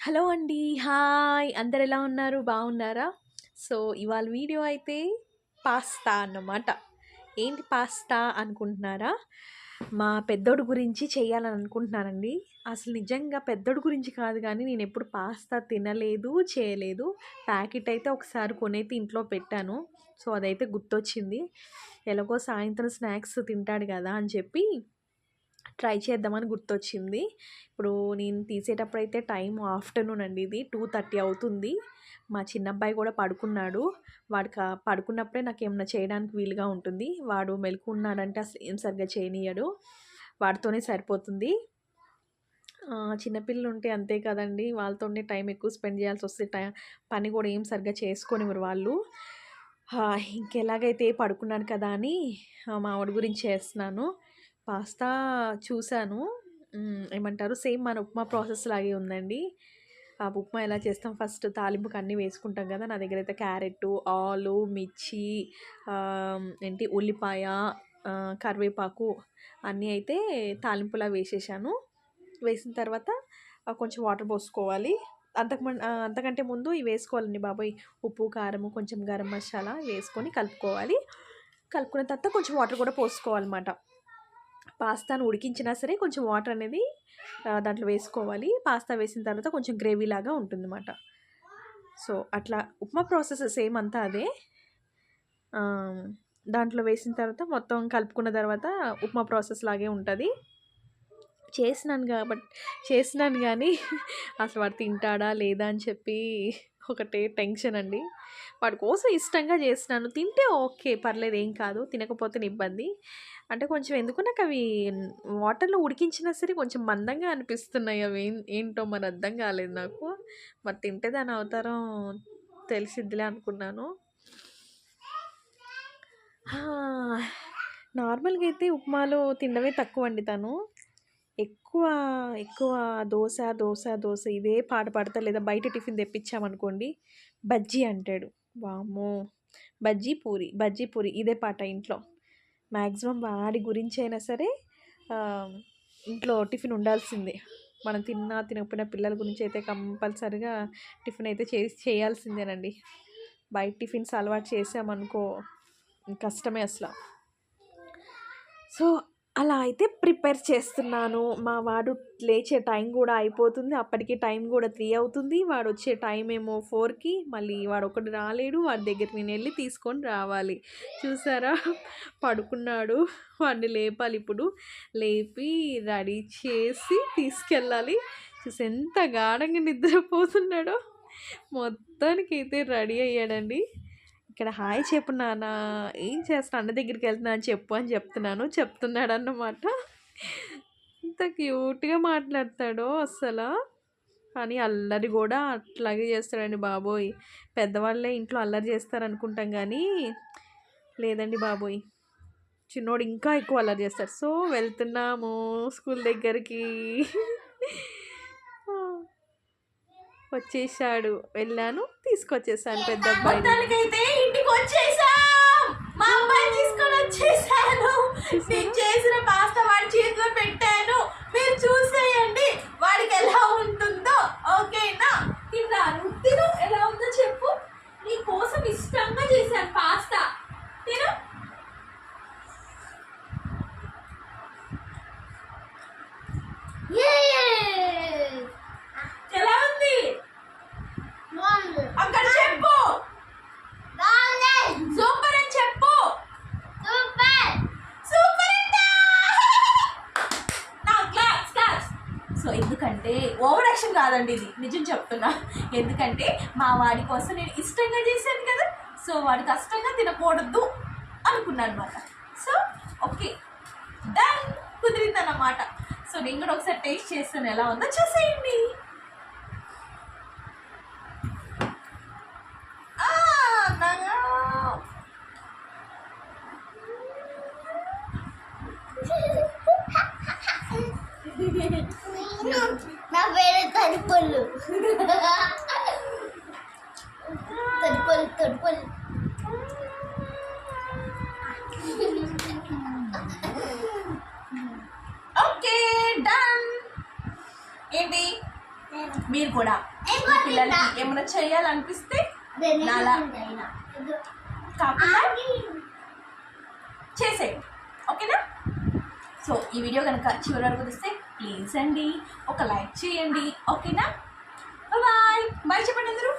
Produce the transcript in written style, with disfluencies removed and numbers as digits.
Hello అండి. Hi! అందరెలా ఉన్నారు? బాగున్నారా? సో, ఇవాళ వీడియో అయితే పాస్తా అన్నమాట. ఏంటి పాస్తా అనుకుంటున్నారా? మా పెద్దోడు గురించి చేయాలని అనుకుంటున్నానండి. అసలు నిజంగా పెద్దోడు గురించి కాదు గానీ, నేనెప్పుడు పాస్తా తినలేదు, చేయలేదు. ప్యాకెట్ అయితే ఒకసారి కొనైతే ఇంట్లో పెట్టాను. సో, అదైతే గుర్తొచ్చింది. ఎలాగో సాయంత్రం స్నాక్స్ తింటాడు గదా అని చెప్పి ట్రై చేద్దామని గుర్తొచ్చింది. ఇప్పుడు నేను తీసేటప్పుడైతే టైం ఆఫ్టర్‌నూన్ అండి ఇది. 2:30 అవుతుంది. మా చిన్నబ్బాయి గూడా పడుకున్నాడు. పడుకున్నప్పుడే నాకేమన్నా చేయడానికి వీలుగా ఉంటుంది. వాడు మెలుకున్నాడంటే అసలు ఏం సరిగ్గా చేయనీయడు. వాడితోనే సరిపోతుంది. చిన్నపిల్లలుంటే అంతే కదండీ! వాళ్ళతోనే టైం ఎక్కువ స్పెండ్ చేయాల్సొస్తే పని గూడా ఏం సరిగ్గా చేసుకోనివ్వరు వాళ్ళు. ఇంకెలాగైతే పడుకున్నాడు కదా అని మా వాడి గురించి చేస్తున్నాను. పాస్తా చూసాను. ఏమంటారు సేమ్ మన ఉప్మా ప్రాసెస్ లాగే ఉందండి. ఉప్మా ఎలా చేస్తాం ఫస్ట్ తాలింపుకి అన్నీ వేసుకుంటాం కదా! నా దగ్గరైతే క్యారెట్టు, ఆలు, మిర్చి, ఉల్లిపాయ, కరివేపాకు అన్నీ అయితే తాలింపులా వేసేసాను. వేసిన తర్వాత కొంచెం వాటర్ పోసుకోవాలి. అంతకంటే ముందు ఇవి వేసుకోవాలండి బాబోయ్! ఉప్పు, కారము, కొంచెం గరం మసాలా వేసుకొని కలుపుకోవాలి. కలుపుకున్న తర్వాత కొంచెం వాటర్ కూడా పోసుకోవాలన్నమాట. పాస్తాను ఉడికించినా సరే కొంచెం వాటర్ అనేది దాంట్లో వేసుకోవాలి. పాస్తా వేసిన తర్వాత కొంచెం గ్రేవీ లాగా ఉంటుందన్నమాట. సో, అట్లా ఉప్మా ప్రాసెస్ సేమ్ అంతా అదే. దాంట్లో వేసిన తర్వాత మొత్తం కలుపుకున్న తర్వాత ఉప్మా ప్రాసెస్ లాగే ఉంటది. చేసినాను గానీ అసలు వాడు తింటాడా లేదా అని చెప్పి ఒకటే టెన్షన్ అండి. వాడి కోసం ఇష్టంగా చేసినాను. తింటే ఓకే పర్లేదు ఏం కాదు. తినకపోతేనే ఇబ్బంది. అంటే కొంచెం ఎందుకో నాకవి వాటర్‌లో ఉడికించినా సరే కొంచెం మందంగా అనిపిస్తున్నాయి. అవి ఏంటో మరి అర్థం కాలేదు నాకు. మరి తింటే దాని అవతారం తెలిసిద్దిలే అనుకున్నాను. నార్మల్‌గా అయితే ఉప్మాలో తినడమే తక్కువండి తను. ఎక్కువ, ఎక్కువ దోస ఇదే పాట పాడతా లేదా బయట టిఫిన్ తెప్పించామనుకోండి, బజ్జీ అంటాడు. వామ్మో! బజ్జీ, పూరి ఇదే పాట ఇంట్లో. మ్యాక్సిమం వాడి గురించైనా సరే ఇంట్లో టిఫిన్ ఉండాల్సిందే. మనం తిన్నా, తినకపోయినా పిల్లల గురించి అయితే కంపల్సరీగా టిఫిన్ అయితే చేయాల్సిందేనండి. బయట టిఫిన్స్ అలవాటు చేసామనుకో కష్టమే అసల. సో, అలా అయితే ప్రిపేర్ చేస్తున్నాను. మా వాడు లేచే టైం గూడా అయిపోతుంది. అప్పటికి టైం గూడా 3 అవుతుంది. వాడొచ్చే టైమేమో 4కి. మళ్ళీ వాడొక్కడు రాలేడు. వాడి దగ్గరికి నేనెళ్ళి తీసుకొని రావాలి. చూసారా పడుకున్నాడు. వాడిని లేపాలిప్పుడు. లేపి రెడీ చేసి తీసుకెళ్ళాలి. ఎంత గాఢంగా నిద్రపోతున్నాడో. మొత్తానికైతే రెడీ అయ్యాడండి. ఇక్కడ హాయ్ చెప్పు నాన్న ఏం చేస్తా అన్న దగ్గరికి వెళ్తున్నా అని చెప్పు అని చెప్తున్నాడన్నమాట. ఇంత క్యూట్‌గా మాట్లాడతాడో అస్సల. కానీ అల్లరి కూడా అట్లాగే చేస్తాడండి బాబోయ్! పెద్దవాళ్ళే ఇంట్లో అల్లరి చేస్తారనుకుంటాం కానీ లేదండి బాబోయ్! చిన్నోడు ఇంకా ఎక్కువ అల్లరి చేస్తాడు. సో, వెళ్తున్నాము స్కూల్ దగ్గరికి. వచ్చేసాడు. వెళ్ళాను తీసుకొచ్చేసాను పెద్ద అబ్బాయిని. మొత్తానికైతే ఇంటికి వచ్చేసాం. మా అబ్బాయి తీసుకొని వచ్చేసాను. నేను చేసిన పాస్తా వాడి చేతిలో పెట్టాను. మీరు చూసేయండి వాడికి ఎలా ఉంటుందో. ఓకేనా? తిన్నాను. తిను ఎలా ఉందో చెప్పు. నీ కోసం ఇష్టంగా చేశాను పాస్తా. తిను. ఎలా ఉంది? అక్కడ చెప్పు. సూపర్ అని చెప్పు. సూపర్ నా క్లాస్. సో ఎందుకంటే ఓవర్ యాక్షన్ కాదండి ఇది, నిజం చెప్తున్నా. ఎందుకంటే మా వాడి కోసం నేను ఇష్టంగా చేశాను కదా. సో వాడు కష్టంగా తినకూడదు అనుకున్నాను అనమాట. సో ఓకే డన్ కుదిరిందన్నమాట. సో నేను కూడా ఒకసారి టేస్ట్ చేస్తాను ఎలా ఉందో చూసేయండి. నా పేరు తడిపళ్ళు. Okay done. ఏంటి మీరు కూడా మీ పిల్లలకి ఏమైనా చేయాలనిపిస్తే నాలా కాకుండా చేసేయండి, ఓకేనా? సో ఈ వీడియో కనుక చివరి వరకు చూస్తే ప్లీజ్ అండి ఒక లైక్ చేయండి, ఓకేనా? బాయ్ బాయ్ చెప్పండి అందరూ.